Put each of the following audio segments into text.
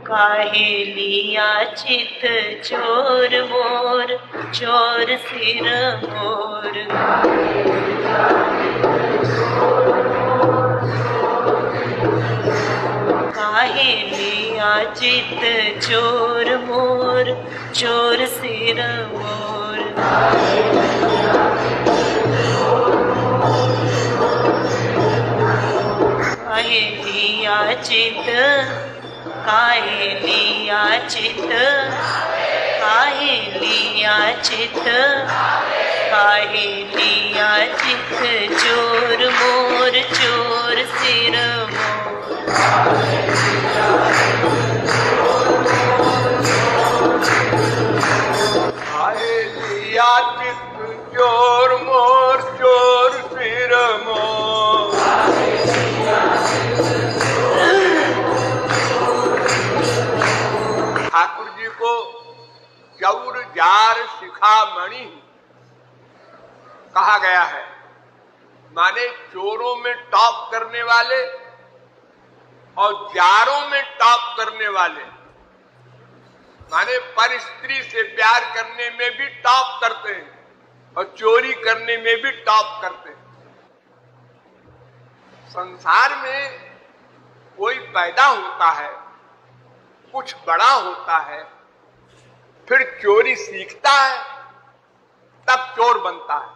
काहे लिया चित चोर मोर, चोर सिर मोर। काहे लिया चित चोर मोर, चोर सिर मोर। काहे लिया चित, काहे लिया चित, काहे लिया चित, काहे लिया चित चोर मोर, चोर सिर मोर। काहे लिया चित चोर मोर, चोर सिर मोर। ठाकुर जी को चौर जार शिखामणि कहा गया है, माने चोरों में टॉप करने वाले और जारों में टॉप करने वाले, माने पर स्त्री से प्यार करने में भी टॉप करते हैं और चोरी करने में भी टॉप करते हैं। संसार में कोई पैदा होता है, कुछ बड़ा होता है, फिर चोरी सीखता है, तब चोर बनता है।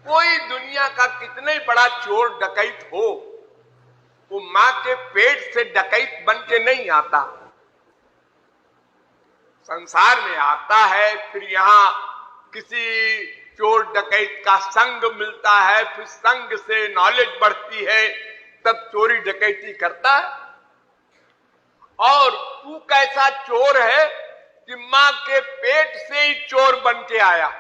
कोई दुनिया का कितना ही बड़ा चोर डकैत हो, वो मां के पेट से डकैत बन के नहीं आता। संसार में आता है, फिर यहां किसी चोर डकैत का संग मिलता है, फिर संग से नॉलेज बढ़ती है, तब चोरी डकैती करता है। और तू कैसा चोर है कि मां के पेट से ही चोर बन के आया।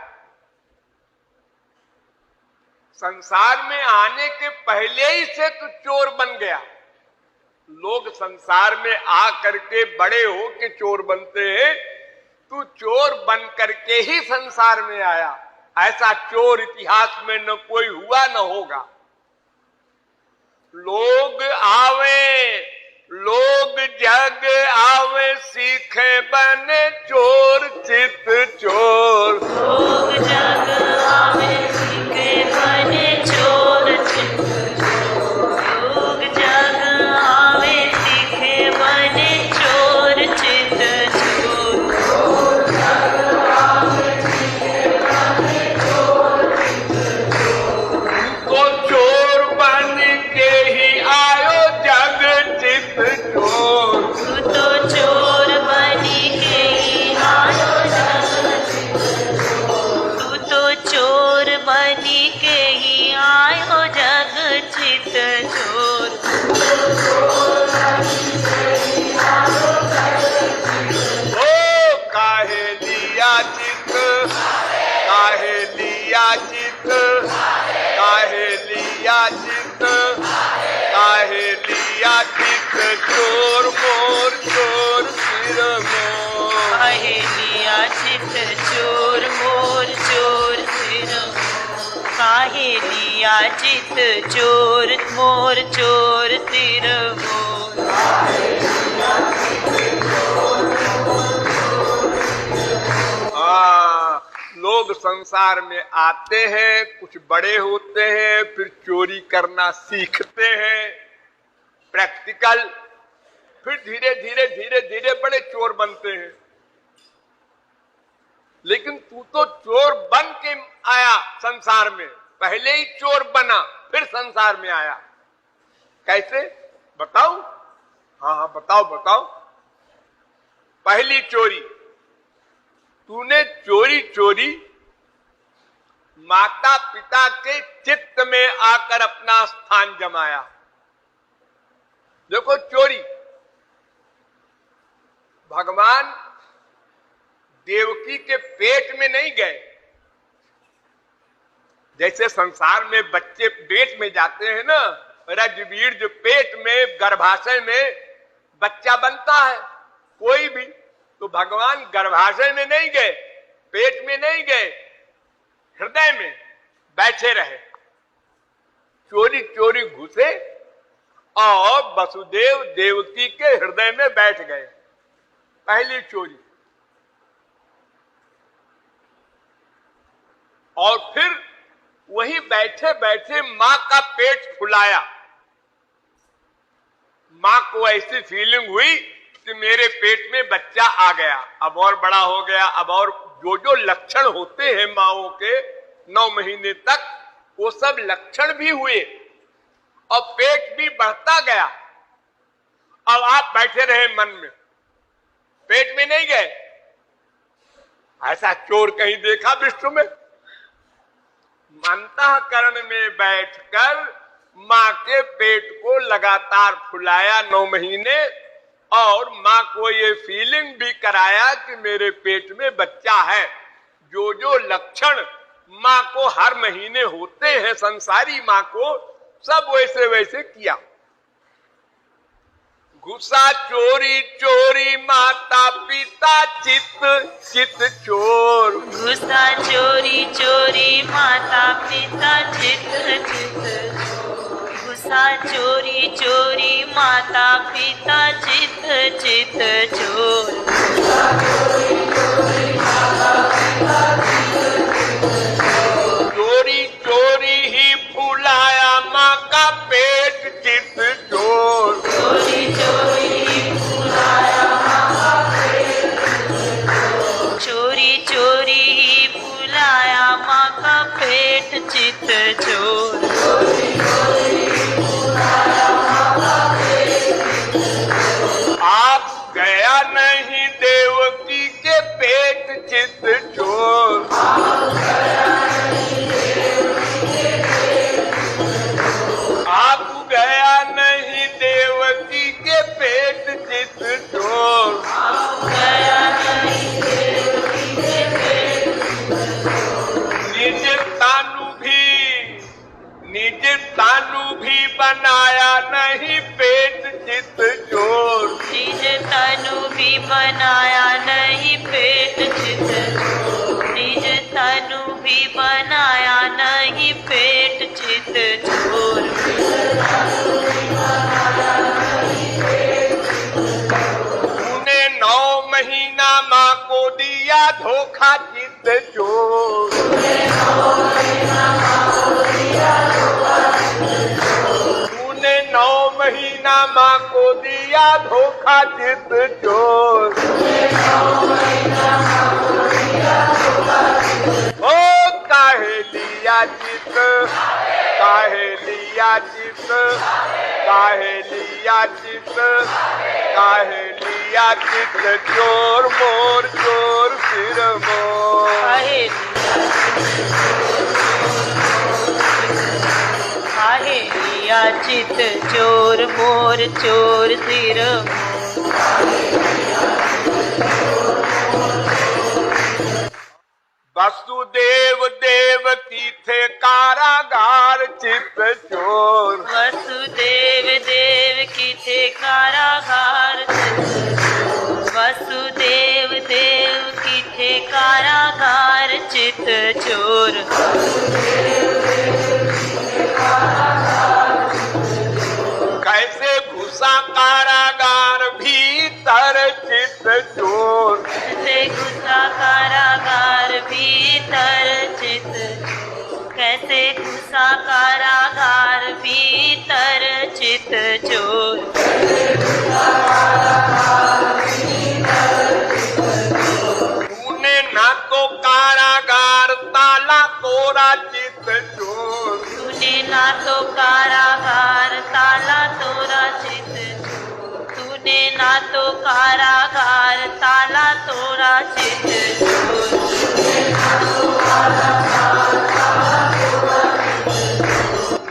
संसार में आने के पहले ही से तू चोर बन गया। लोग संसार में आ करके बड़े हो के चोर बनते हैं, तू चोर बन करके ही संसार में आया। ऐसा चोर इतिहास में न कोई हुआ न होगा। लोग आवे, लोग जग आवे, सीखे बने चोर चित चोर। लोग जग आवे, सीखे बने चोर चित चोर। लोग जग आवे, सीखे बने चोर चित चोर। लोग जग आवे, सीखे बने चोर चित चोर। तो चोर बन के ही आयो जग चित चोर। तू तो चोर बनी के ही आयो जग चित चोर। तू तो चोर बनी के ही आयो जग चित चोर। ओ काहे लिया चित, काहे लिया चित, काहे लिया चित, काहे लिया चित चोर मोर, चोर सिर मोर। काहे लिया चित चोर मोर, चोर सिर मोर। काहे लिया चित चोर मोर, चोर सिर मोर। लोग संसार में आते हैं, कुछ बड़े होते हैं, फिर चोरी करना सीखते हैं, प्रैक्टिकल, फिर धीरे धीरे धीरे धीरे बड़े चोर बनते हैं। लेकिन तू तो चोर बन के आया संसार में, पहले ही चोर बना फिर संसार में आया। कैसे बताओ? हाँ बताओ बताओ। पहली चोरी, तूने चोरी चोरी माता पिता के चित्त में आकर अपना स्थान जमाया। देखो चोरी, भगवान देवकी के पेट में नहीं गए। जैसे संसार में बच्चे पेट में जाते हैं ना, रजबीर जो पेट में गर्भाशय में बच्चा बनता है कोई भी, तो भगवान गर्भाशय में नहीं गए, पेट में नहीं गए, हृदय में बैठे रहे। चोरी चोरी घुसे और वसुदेव देवकी के हृदय में बैठ गए। पहली चोरी। और फिर वही बैठे बैठे मां का पेट फुलाया। मां को ऐसी फीलिंग हुई कि मेरे पेट में बच्चा आ गया, अब और बड़ा हो गया, अब और जो जो लक्षण होते हैं माओं के 9 महीने तक, वो सब लक्षण भी हुए और पेट भी बढ़ता गया। अब आप बैठे रहे मन में, पेट में नहीं गए। ऐसा चोर कहीं देखा विश्व में? अंतःकरण में बैठकर मां के पेट को लगातार फुलाया 9 महीने, और मां को ये फीलिंग भी कराया कि मेरे पेट में बच्चा है। जो जो लक्षण मां को हर महीने होते हैं संसारी मां को, सब वैसे वैसे किया। घुसा चोरी चोरी माता पिता चित चित चोर। घुसा चोरी चोरी माता पिता चित चित चोर। घुसा चोरी चोरी माता पिता चित चित चोर। चोरी चोरी ही फुलाया माँ का पेट चित चोर। चोरी चोरी ही फुलाया माँ का पेट। चोरी चोरी ही फुलाया माँ का पेट चित चोर। आप गया नहीं देवकी के पेट चित चोर। आप गया नहीं देवकी के पेट चित चोर। निज तानु भी बनाया नहीं पेट चित चोर। निज तनु भी बनाया नहीं पेट चित चोर। निज तनु भी बनाया नहीं पेट चित चोर। तूने 9 महीना माँ को दिया धोखा चित चोर। तूने 9 महीना माँ को दिया धोखा चित चोर। ओ काहे लिया चित, काहे लिया चित, काहे लिया चित, काहे लिया चित चोर मोर चोर सिर मोर। काहे लिया चित चोर मोर चोर सिर। वसुदेव देवकी थे कारागार चित चोर। वसुदेव देवकी थे कारागार चित चोर। वसुदेव देवकी थे कारागार चित चोर। कैसे घुसा कारागार भीतर चित चोर। कैसे घुसा कारागार भीतर चित चोर। कैसे घुसा कारागार भीतर चित चोर। तूने ना तो कारागार ताला तोड़ा चित चोर। तूने ना तो कारागार ताला तोड़ा चित चोर। तूने ना तो कारागार ताला तोड़ा चित चोर।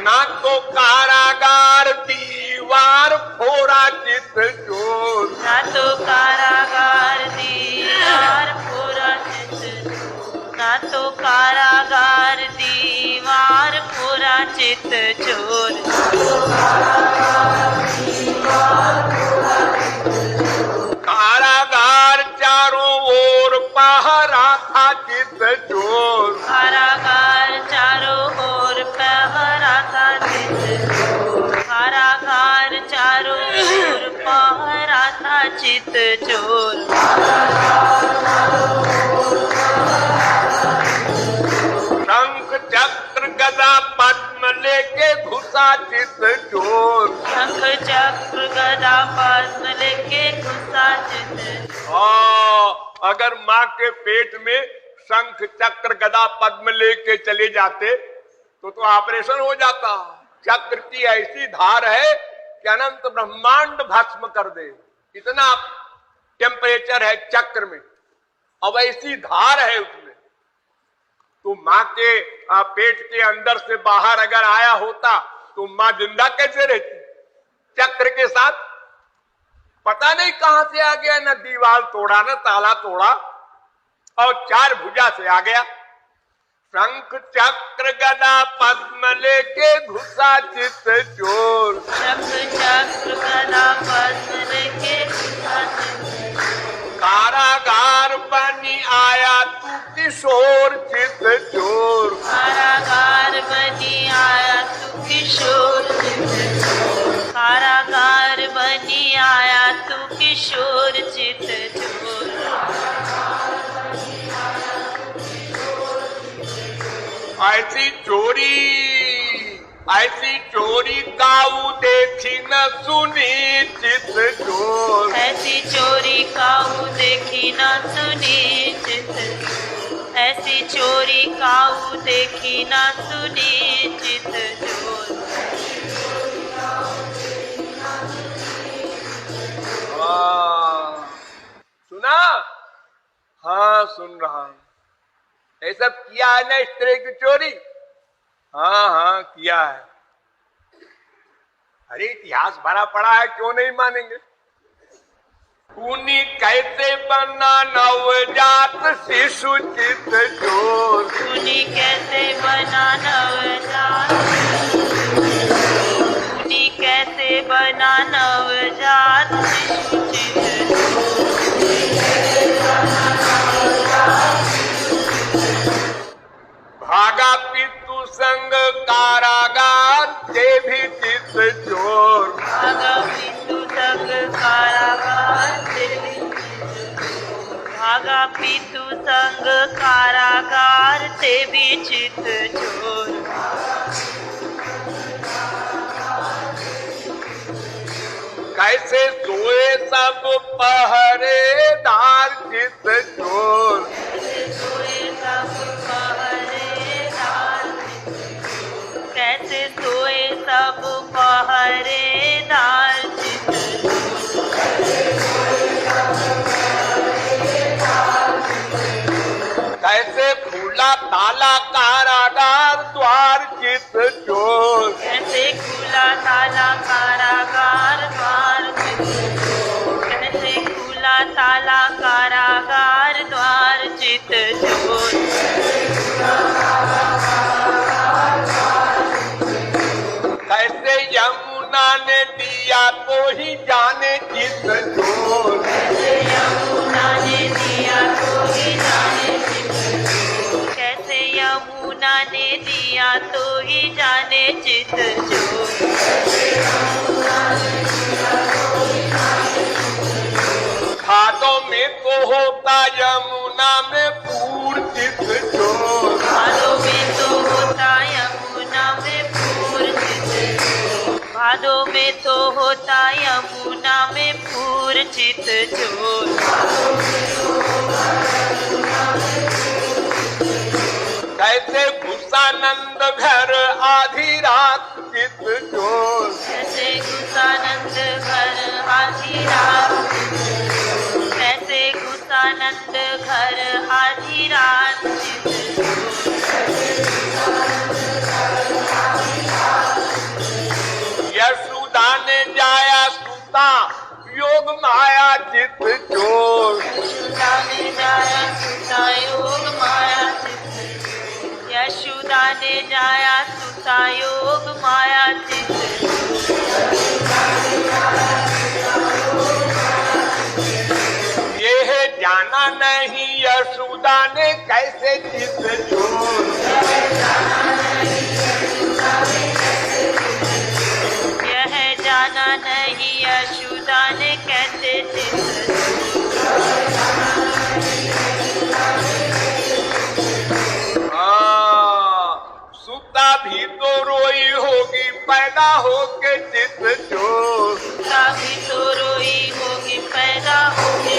ना तो कारागार दीवार फोड़ा चित चोर। ना तो कारागार दीवार फोड़ा चित चोर। ना तो कारागार दीवार फोड़ा चित चोर। कारागार चारों ओर पहरा था चित चोर। कारागार चारों ओर पहरा था चित चोर। कारागार चित चोर। शंख चक्र गदा पद्म लेके घुसा चित चोर। शंख चक्र गदा पद्म लेके घुसा चित चोर। अगर माँ के पेट में शंख चक्र गदा पद्म लेके चले जाते तो ऑपरेशन हो जाता। चक्र की ऐसी धार है कि अनंत ब्रह्मांड भस्म कर दे, इतना टेम्परेचर है चक्र में, अब ऐसी धार है उसमें। तो माँ के पेट के अंदर से बाहर अगर आया होता तो माँ जिंदा कैसे रहती? चक्र के साथ पता नहीं कहां से आ गया, न दीवार तोड़ा न ताला तोड़ा, और चार भुजा से आ गया। शंख चक्र गदा पद्म लेके घुसा चित चोर। शंख चक्र गदा पद्म लेके घुसा चित चोर। कारागार बनी आया तू किशोर चित चोर। कारागार बनी आया तू किशोर चित चोर। कारागार बनी आया तू किशोर चित चोर। ऐसी चोरी काऊ देखी न सुनी चित चोर। ऐसी चोरी काऊ देखी न सुनी चित चोर। ऐसी चोरी काऊ देखी न सुनी चित चोर। सुना? हाँ सुन रहा हूं। ये सब किया है ना इस तरह की चोरी? हाँ हाँ किया है। अरे इतिहास भरा पड़ा है, क्यों नहीं मानेंगे? खूनी कैसे बना नवजात शिशु चित चोर। खूनी कैसे बना नवजात, खूनी कैसे बना नवजात शिशु चित भागा पितु संग कारागार से भी चित चोर। भागा पितु संग कारागार से भी चित चोर। भागा पितु संग कारागार से भी चित चोर। कैसे सोए सब पहरेदार चित चोर। कैसे सोए सब पहरेदार, कैसे सोए सब पहरेदार चित चोर। कैसे खुला ताला कारागार द्वार चित चोर। कैसे खुला ताला कारागार द्वार चित चोर। कैसे खुला ताला कारागार द्वार चित चोर। कैसे यमुना ने दिया तो ही जाने चित चोर। कैसे यमुना ने दिया तो ही जाने चित चोर। कैसे यमुना ने दिया तो ही जाने चित चोर। खादों में तो होता यमुना में पूर चित चोर। भादों में तो होता यमुना में पूर चित चोर। भादों में तो होता यमुना में पूर चित चोर। कैसे घुसानंद घर आधी रात चित चोर। कैसे घुसानंद घर आधी रात, कैसे घुसानंद घर आधी रात चित चोर। यशोदा ने जाया सुता योग माया चित चोर। यशोदा ने जाया सुता योग माया चित चोर। यशोदा ने जाया सुता योग माया चित ये है जाना नहीं यशोदा ने कैसे चित चोर। यह जाना नहीं यशोदा जाने कैसे चित सुता भी तो रोई होगी पैदा होके चित चोर। सुता भी तो रोई होगी पैदा होके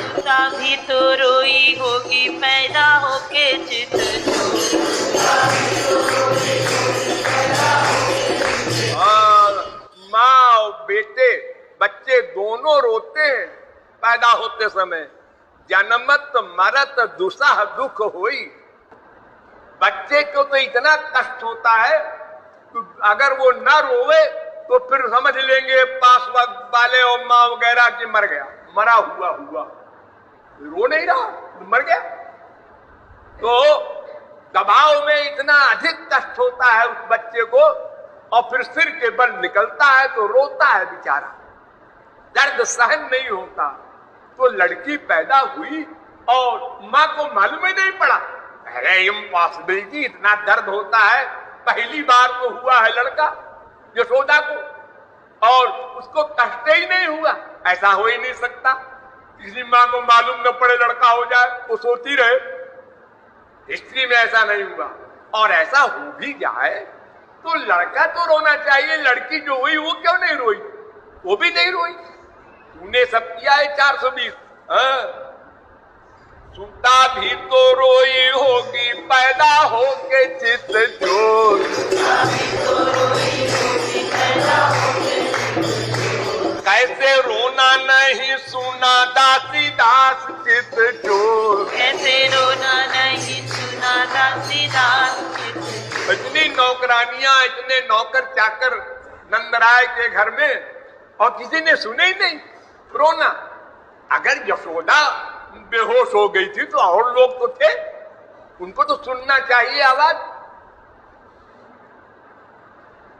सुता भी तो रोई होगी पैदा होके चित माँ और बेटे बच्चे दोनों रोते हैं पैदा होते समय। जन्मत मरत दुसह दुख होई। बच्चे को तो इतना कष्ट होता है तो अगर वो न रोवे तो फिर समझ लेंगे पास वाले और माँ वगैरह कि मर गया, मरा हुआ रो नहीं रहा, मर गया। तो दबाव में इतना अधिक कष्ट होता है उस बच्चे को और फिर सिर के बल निकलता है तो रोता है बेचारा, दर्द सहन नहीं होता। तो लड़की पैदा हुई और माँ को मालूम ही नहीं पड़ा। अरे इम्पॉसिबिलिटी, इतना दर्द होता है। पहली बार तो हुआ है लड़का यशोदा को और उसको कष्ट ही नहीं हुआ। ऐसा हो ही नहीं सकता, किसी माँ को मालूम न पड़े लड़का हो जाए, वो सोती रहे। हिस्ट्री में ऐसा नहीं हुआ। और ऐसा हो भी जाए तो लड़का तो रोना चाहिए, लड़की जो हुई वो क्यों नहीं रोई? वो भी नहीं रोई। तूने सब किया है 420। सुता भी तो रोई होगी पैदा होके चित चोर। कैसे रोना नहीं सुना दासी दास चित चोर। कैसे रोना नहीं सुना दासी दास चित। इतनी नौकरानियां, इतने नौकर चाकर नंदराय के घर में और किसी ने सुने ही नहीं रोना। अगर यशोदा बेहोश हो गई थी तो और लोग तो थे, उनको तो सुनना चाहिए आवाज।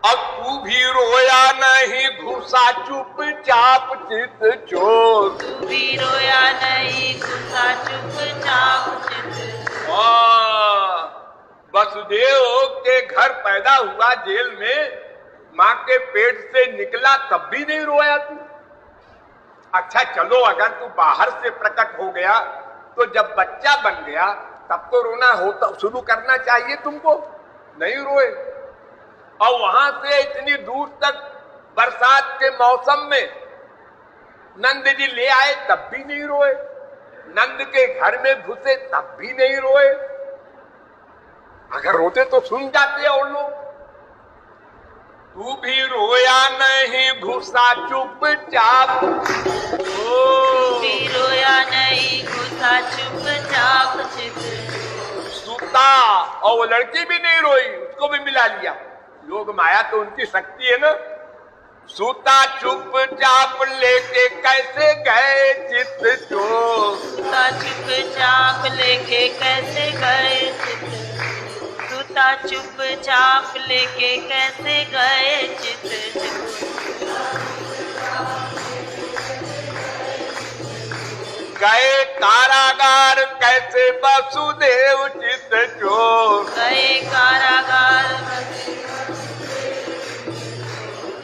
अब तू भी रोया नहीं घुसा चुपचाप चित चोर। तू भी रोया नहीं घुसा चुपचाप चित। वसुदेव के घर पैदा हुआ जेल में, माँ के पेट से निकला तब भी नहीं रोया तू। अच्छा चलो, अगर तू बाहर से प्रकट हो गया तो जब बच्चा बन गया तब तो रोना होता शुरू करना चाहिए तुमको, नहीं रोए। और वहां से इतनी दूर तक बरसात के मौसम में नंद जी ले आए तब भी नहीं रोए, नंद के घर में घुसे तब भी नहीं रोए। अगर रोते तो सुन जाते और लोग। तू भी रोया नहीं घुसा चुपचाप। भी रोया नहीं घुसा चुपचाप चित। सुता और वो लड़की भी नहीं रोई, उसको भी मिला लिया। योग माया तो उनकी शक्ति है ना। सूता चुपचाप लेके कैसे गए चित चोर। सूता चुपचाप लेके कैसे गए चित। सूता चुपचाप लेके कैसे गए चित गए कारागार कैसे वसुदेव चित चोर। गए कारागार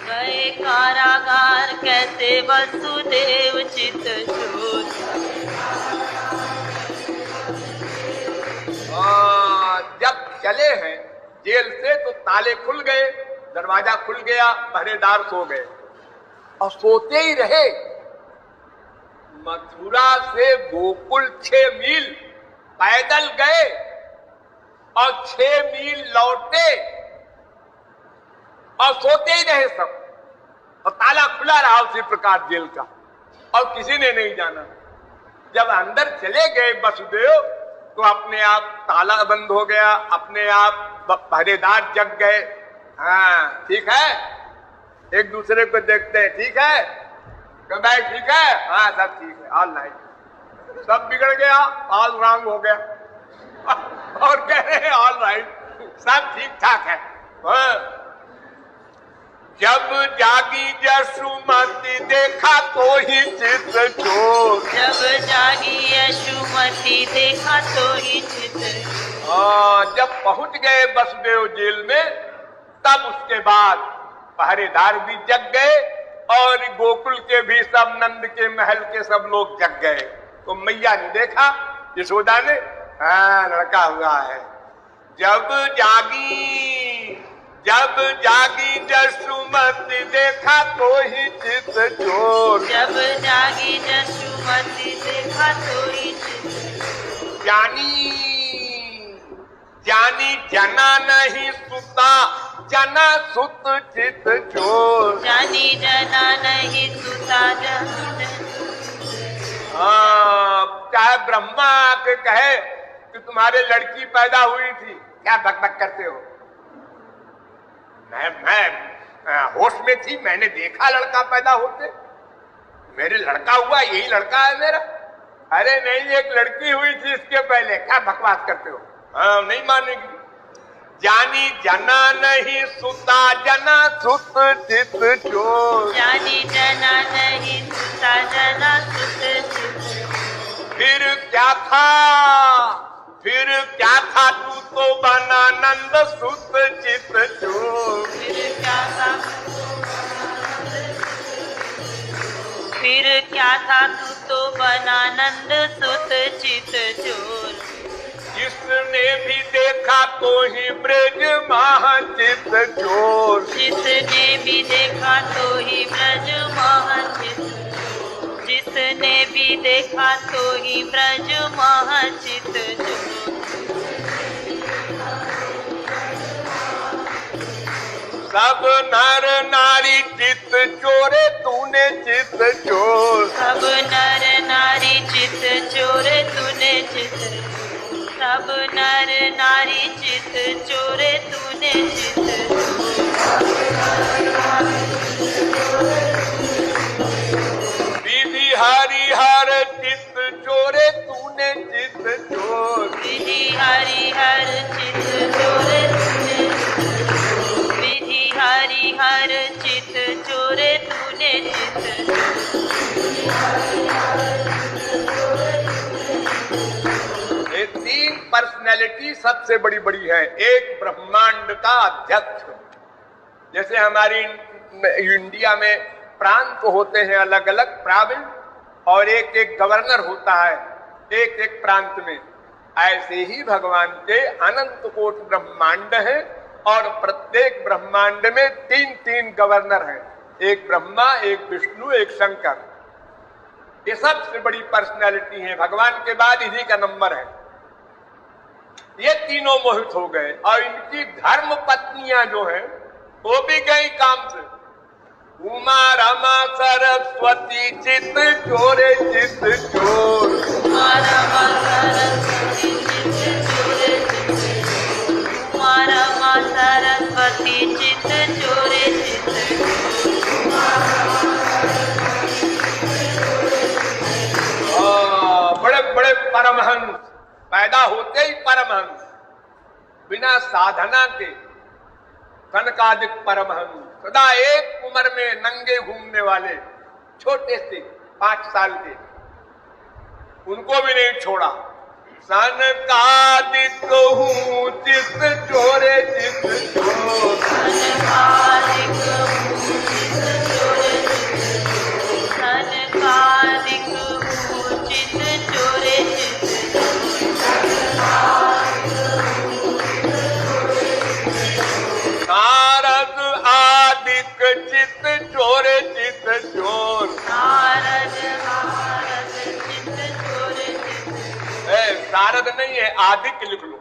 गए कारागार कैसे वसुदेव चित चोर। जब चले हैं जेल से तो ताले खुल गए, दरवाजा खुल गया, पहरेदार सो गए और सोते ही रहे। मथुरा से गोकुल 6 मील पैदल गए और 6 मील लौटे और सोते ही रहे सब। और ताला खुला रहा उसी प्रकार जेल का और किसी ने नहीं जाना। जब अंदर चले गए वसुदेव तो अपने आप ताला बंद हो गया, अपने आप पहरेदार जग गए। हाँ ठीक है, एक दूसरे को देखते हैं, ठीक है तो भाई ठीक है, हाँ सब ठीक है, ऑल राइट। सब बिगड़ गया, ऑल रॉन्ग हो गया और कह रहे हैं ऑल राइट, सब ठीक ठाक है। जब जागी यशुमती देखा तो ही चित चोर। जब जागी यशुमती देखा तो ही चित। जब पहुंच गए वसुदेव जेल में तब उसके बाद पहरेदार भी जग गए और गोकुल के भी सब, नंद के महल के सब लोग जग गए। तो मैया ने देखा, यशोदा ने, हाँ लड़का हुआ है। जब जागी जसुमती देखा तो ही चित चोर। जब जागी जसुमती देखा तो ही चित जानी जना नहीं सुता, जना सुत चित चोर। जानी जना नहीं सुता चाहे ब्रह्मा के कहे कि तुम्हारे लड़की पैदा हुई थी, क्या बकबक करते हो? मैं होश में थी, मैंने देखा लड़का पैदा होते, मेरे लड़का हुआ, यही लड़का है मेरा। अरे नहीं, एक लड़की हुई थी इसके पहले, क्या बकवास करते हो? हाँ नहीं मानेगी। जानी जना नहीं सुता, जना सुत चित चोर। जानी जना नहीं सुता, जना सुत चित। फिर क्या था तू तो बना नंद सुत चित चोर। फिर क्या था तू तो बना नंद सुत चित चोर। जिसने भी देखा तो ही ब्रज महाचित चोर। जिसने भी देखा तो ही ब्रज महाचित। जिसने भी देखा तो ही ब्रज महाचित चोर। सब नर नारी चित चोरे तूने चित चोर। सब नर नारी चित चोरे तूने चित। सब नर नारी चित चोरे तूने चित। विधि हरिहर चित चोरे तूने चित चोर। विधि हरिहर चित चोरे तूने। विधि हरिहर चित चोरे तूने चित। ये तीन पर्सनैलिटी सबसे बड़ी बड़ी है। एक ब्रह्मांड का अध्यक्ष, जैसे हमारी इंडिया में प्रांत होते हैं अलग अलग प्राविंस, और एक एक गवर्नर होता है एक एक प्रांत में, ऐसे ही भगवान के अनंत कोट ब्रह्मांड है, और प्रत्येक ब्रह्मांड में तीन तीन गवर्नर हैं, एक ब्रह्मा, एक विष्णु, एक शंकर। ये सबसे बड़ी पर्सनैलिटी है, भगवान के बाद इन्हीं का नंबर है। ये तीनों मोहित हो गए, और इनकी धर्म पत्नियां जो हैं वो भी गई काम से। उमा रमा सरस्वती चित चोरे चित चोर। उमा रमा सरस्वती चित चोरे चित। उमा रमा सरस्वती चित चोरे चित। बड़े बड़े परमहंस पैदा होते ही परमहंस, बिना साधना के कनकादिक परमहंस, सदा एक उम्र में नंगे घूमने वाले, छोटे से 5 साल के, उनको भी नहीं छोड़ा। सनकादिक हूँ चित चोरे चित चोर। सनकादिक हूँ चित चोरे चित। सनकादिक हूँ चित चोरे चित। नारद आदिक चित चोरे चित चोर। नारद नारद चित चोरे चित। नारद नहीं है, आदिक लिख लो।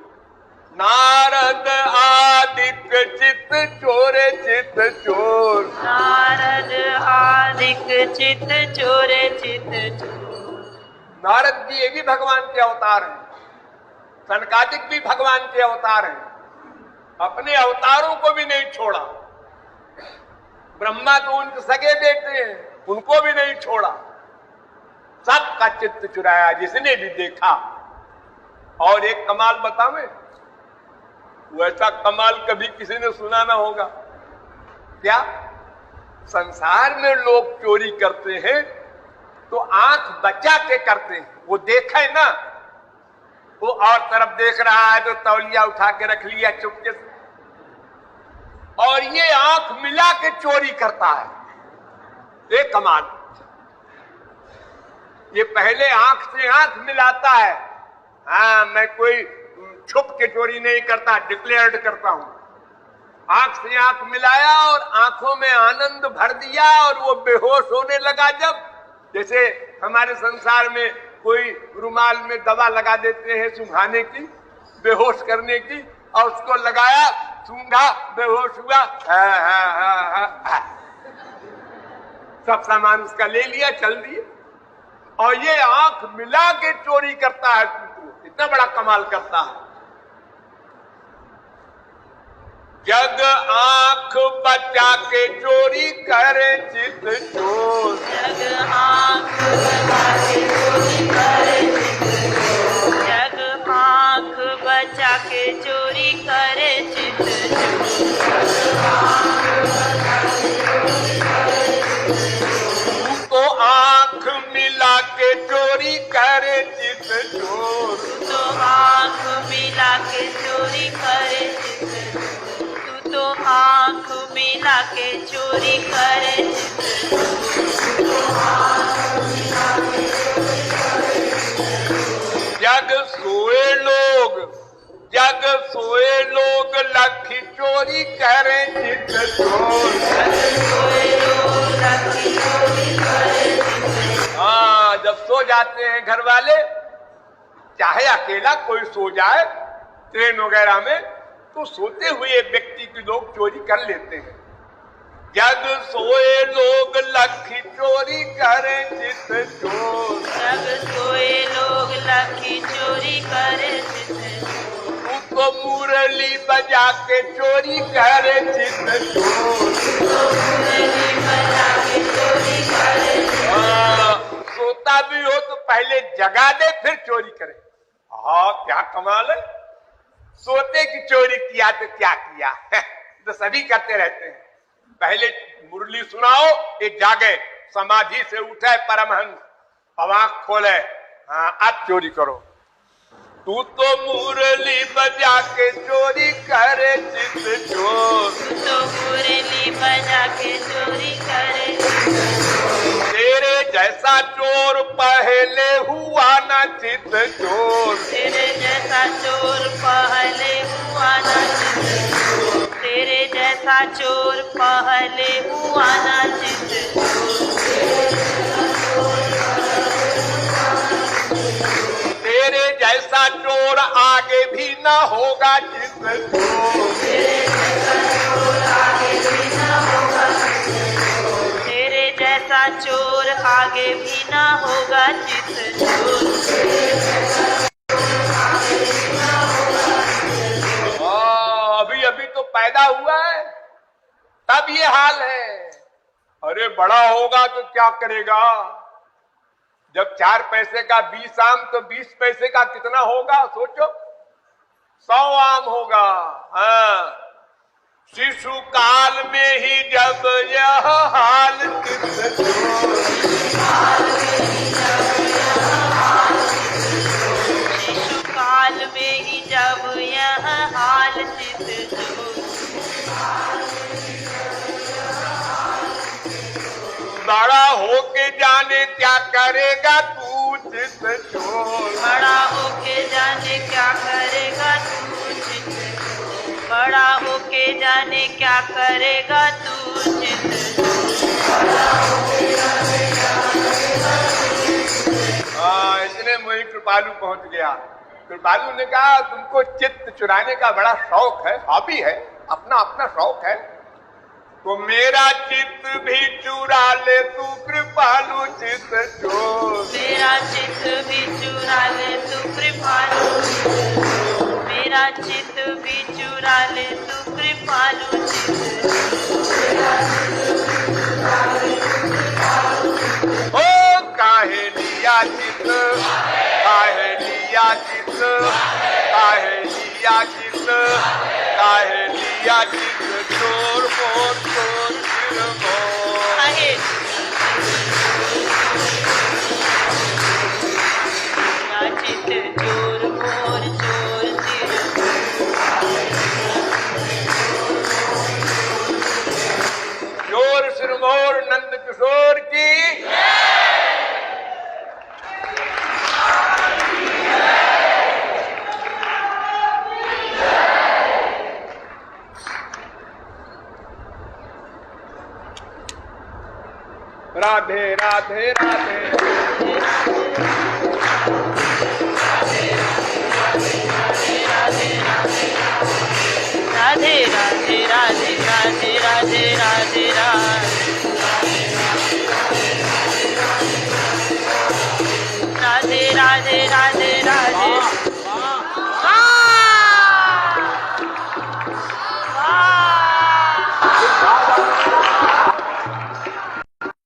नारद आदिक चित चोरे चित चोर। नारद आदिक चित चोरे चित चोर। नारद जी ये भी भगवान के अवतार हैं, सनकादिक भी भगवान के अवतार हैं, अपने अवतारों को भी नहीं छोड़ा। ब्रह्मा तो उनके सगे बेटे हैं, उनको भी नहीं छोड़ा, सबका चित्त चुराया जिसने भी देखा। और एक कमाल बतावे, वैसा कमाल कभी किसी ने सुना ना होगा। क्या? संसार में लोग चोरी करते हैं तो आंख बचा के करते हैं, वो देखे ना, वो और तरफ देख रहा है तो तौलिया उठा के रख लिया चुपके से, और ये आंख मिला के चोरी करता है। एक कमाल। ये पहले आंख से आंख मिलाता है। हाँ, मैं कोई छुप के चोरी नहीं करता, डिक्लेयर्ड करता हूं। आंख से आंख मिलाया और आंखों में आनंद भर दिया और वो बेहोश होने लगा। जब जैसे हमारे संसार में कोई रुमाल में दवा लगा देते हैं सुंघाने की, बेहोश करने की, और उसको लगाया, सूंघा, बेहोश हुआ, सब सामान उसका ले लिया, चल दिए। और ये आंख मिला के चोरी करता है, इतना बड़ा कमाल करता है। जग आंख बचा के चोरी करे चित चोर, जग आंख बचा के चोरी करे चित चोर, जग आंख बचा के चोरी करे चित तू तो आंख मिला के चोरी करे चित चोर, तो आंख मिला के चोरी करे चित चोर, तू तो आंख मिला के चोरी करे जग सोए लोग, जग सोए लोग लखी चोरी करे चित चोर। हाँ, जब सो जाते हैं घर वाले, चाहे अकेला कोई सो जाए ट्रेन वगैरह में, तो सोते हुए व्यक्ति की लोग चोरी कर लेते हैं। जग सोए लोग लखी चोरी करे चित चोर, जग सोए लोग लखी चोरी करे चित चोर, तू तो मुरली बजा के चोरी करे चित चोर। सोता भी हो तो पहले जगा दे, फिर चोरी करे। हाँ, क्या कमाल है। सोते की चोरी किया तो क्या किया तो सभी करते रहते हैं। पहले मुरली सुनाओ, ये जागे, समाधि से उठे परमहंस, अब आंख खोले, हाँ अब चोरी करो। तू तो मुरली बजा के चोरी करे चित चोर, तू तो मुरली बजा के चोरी करे, तेरे जैसा चोर पहले हुआ ना चित चोर, तेरे जैसा चोर पहले हुआ ना चित चोर, तेरे जैसा चोर पहले हुआ ना चित तेरे जैसा चोर आगे भी ना होगा चित चोर, तेरे जैसा चोर आगे भी ना होगा चित चोर। अभी अभी तो पैदा हुआ है, तब ये हाल है। अरे बड़ा होगा तो क्या करेगा? जब 4 पैसे का 20 आम तो 20 पैसे का कितना होगा सोचो, 100 आम होगा। हाँ, शिशु काल में ही जब यह हाल चित चोर, शिशु काल में ही जब यह हाल चित चोर, बड़ा होके जाने क्या करेगा तू चित चोर, बड़ा होके जाने क्या करेगा तू चित चोर, बड़ा होके जाने क्या करेगा तू चित चोर। इतने में कृपालु पहुंच गया। कृपालु ने कहा तुमको चित्त चुराने का बड़ा शौक है, हॉबी है, अपना अपना शौक है, तो मेरा चित्त भी चुरा ले तू कृपालु चित्त चोर, मेरा चित्त भी चुरा ले तू कृपालु, मेरा चित्त भी चुरा ले तू कृपालु चित्त। ओ काहे लिया चित्त, काहे लिया चित्त, काहे लिया चित्त, काहे लिया चित्त चोर मोर चोर सिर मोर। आहे मेरा चित्त चोर मोर चोर सिर, चोर सिर मोर नंद किशोर राधे राधे राधे राधे राधे राधे राधे राधे राधे राधे राधे राधे